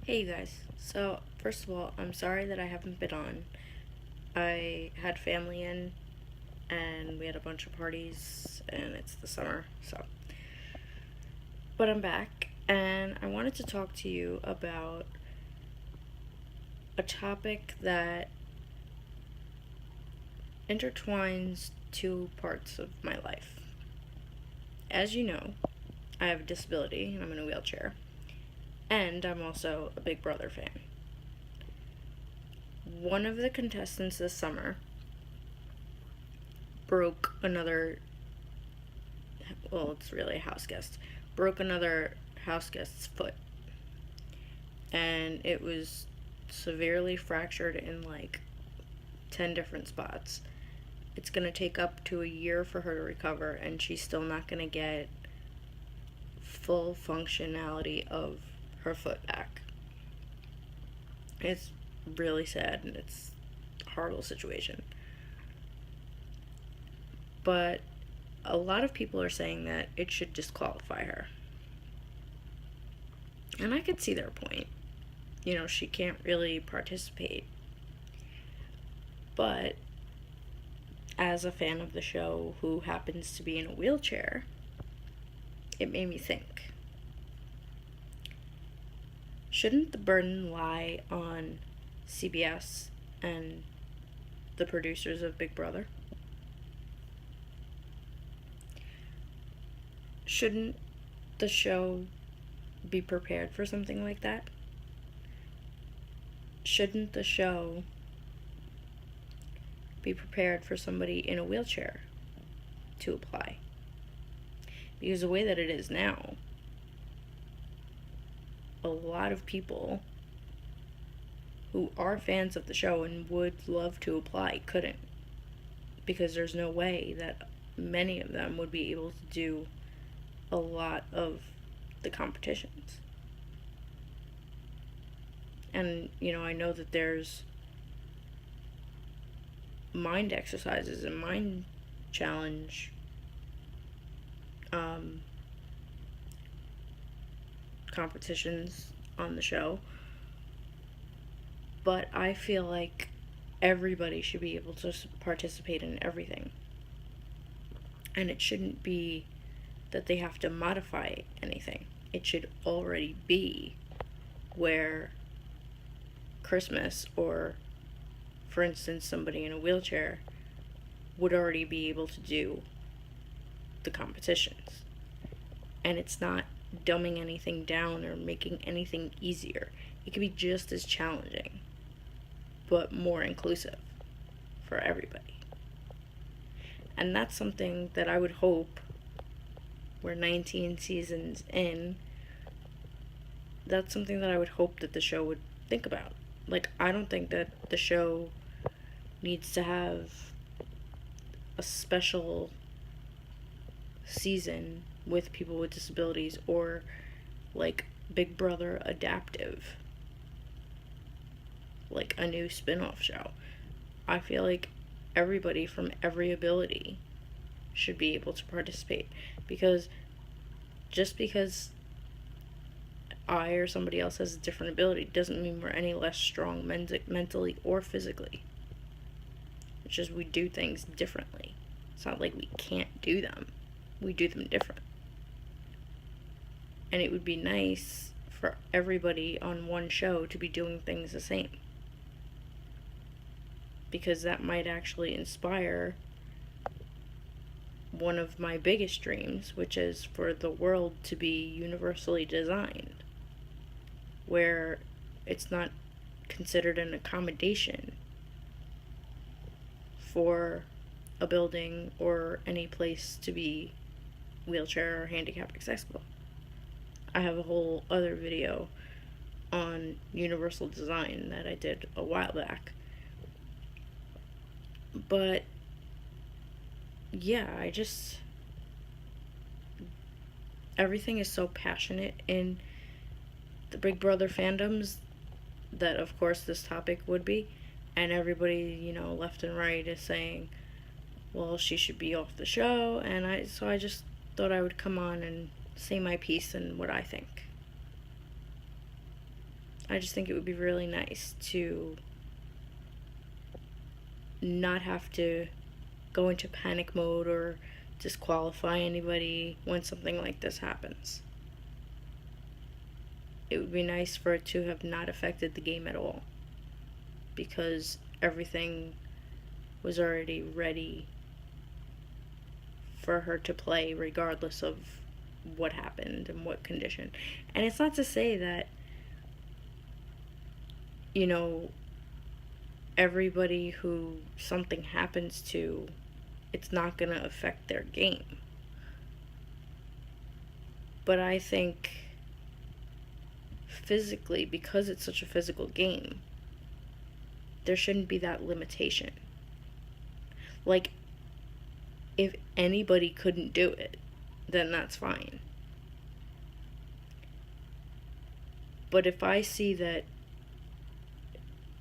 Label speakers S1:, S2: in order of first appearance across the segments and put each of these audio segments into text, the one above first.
S1: Hey you guys. So, first of all, I'm sorry that I haven't been on. I had family in and we had a bunch of parties and it's the summer, so. But I'm back and I wanted to talk to you about a topic that intertwines two parts of my life. As you know, I have a disability and I'm in a wheelchair, and I'm also a Big Brother fan. One of the contestants this summer broke another, well, it's really a house guest, broke another house guest's foot. And it was severely fractured in like 10 different spots. It's going to take up to a year for her to recover, and she's still not going to get full functionality of her foot back. It's really sad and it's a horrible situation. But a lot of people are saying that it should disqualify her. And I could see their point. She can't really participate. But as a fan of the show who happens to be in a wheelchair, it made me think. Shouldn't the burden lie on CBS and the producers of Big Brother? Shouldn't the show be prepared for something like that? Shouldn't the show be prepared for somebody in a wheelchair to apply? Because the way that it is now, a lot of people who are fans of the show and would love to apply couldn't, because there's no way that many of them would be able to do a lot of the competitions. And I know that there's mind exercises and mind challenge competitions on the show, but I feel like everybody should be able to participate in everything, and it shouldn't be that they have to modify anything. It should already be where Christmas, or for instance somebody in a wheelchair, would already be able to do the competitions. And it's not dumbing anything down or making anything easier. It could be just as challenging, but more inclusive for everybody. And that's something that I would hope, we're 19 seasons in, that's something that I would hope that the show would think about. Like, I don't think that the show needs to have a special season with people with disabilities, or like Big Brother Adaptive, like a new spin-off show. I feel like everybody from every ability should be able to participate, because just because I or somebody else has a different ability doesn't mean we're any less strong mentally or physically. It's just we do things differently. It's not like we can't do them. We do them different. And it would be nice for everybody on one show to be doing things the same, because that might actually inspire one of my biggest dreams, which is for the world to be universally designed, where it's not considered an accommodation for a building or any place to be wheelchair or handicap accessible. I have a whole other video on universal design that I did a while back. But yeah, everything is so passionate in the Big Brother fandoms that of course this topic would be, and everybody, left and right is saying, well, she should be off the show, and I just thought I would come on and say my piece and what I think. I just think it would be really nice to not have to go into panic mode or disqualify anybody when something like this happens. It would be nice for it to have not affected the game at all, because everything was already ready for her to play regardless of what happened and what condition. And it's not to say that, you know, everybody who something happens to, it's not going to affect their game. But I think physically, because it's such a physical game, there shouldn't be that limitation. Like, if anybody couldn't do it, then that's fine. But if I see that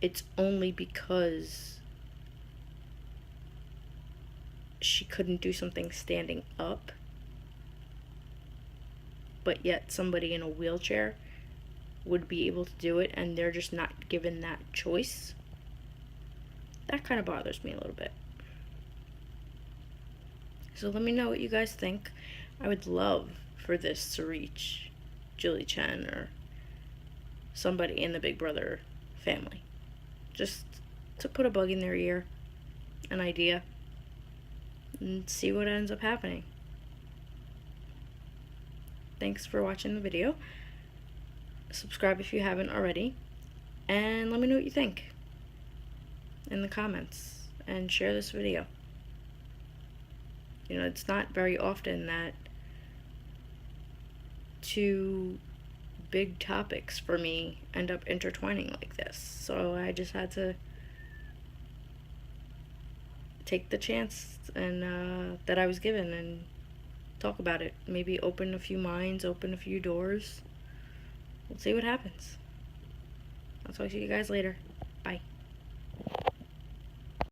S1: it's only because she couldn't do something standing up, but yet somebody in a wheelchair would be able to do it and they're just not given that choice, that kind of bothers me a little bit. So let me know what you guys think. I would love for this to reach Julie Chen or somebody in the Big Brother family. Just to put a bug in their ear, an idea, and see what ends up happening. Thanks for watching the video. Subscribe if you haven't already. And let me know what you think in the comments. And share this video. You know, it's not very often that two big topics for me end up intertwining like this. So I just had to take the chance and that I was given and talk about it. Maybe open a few minds, open a few doors. We'll see what happens. I'll talk to you guys later.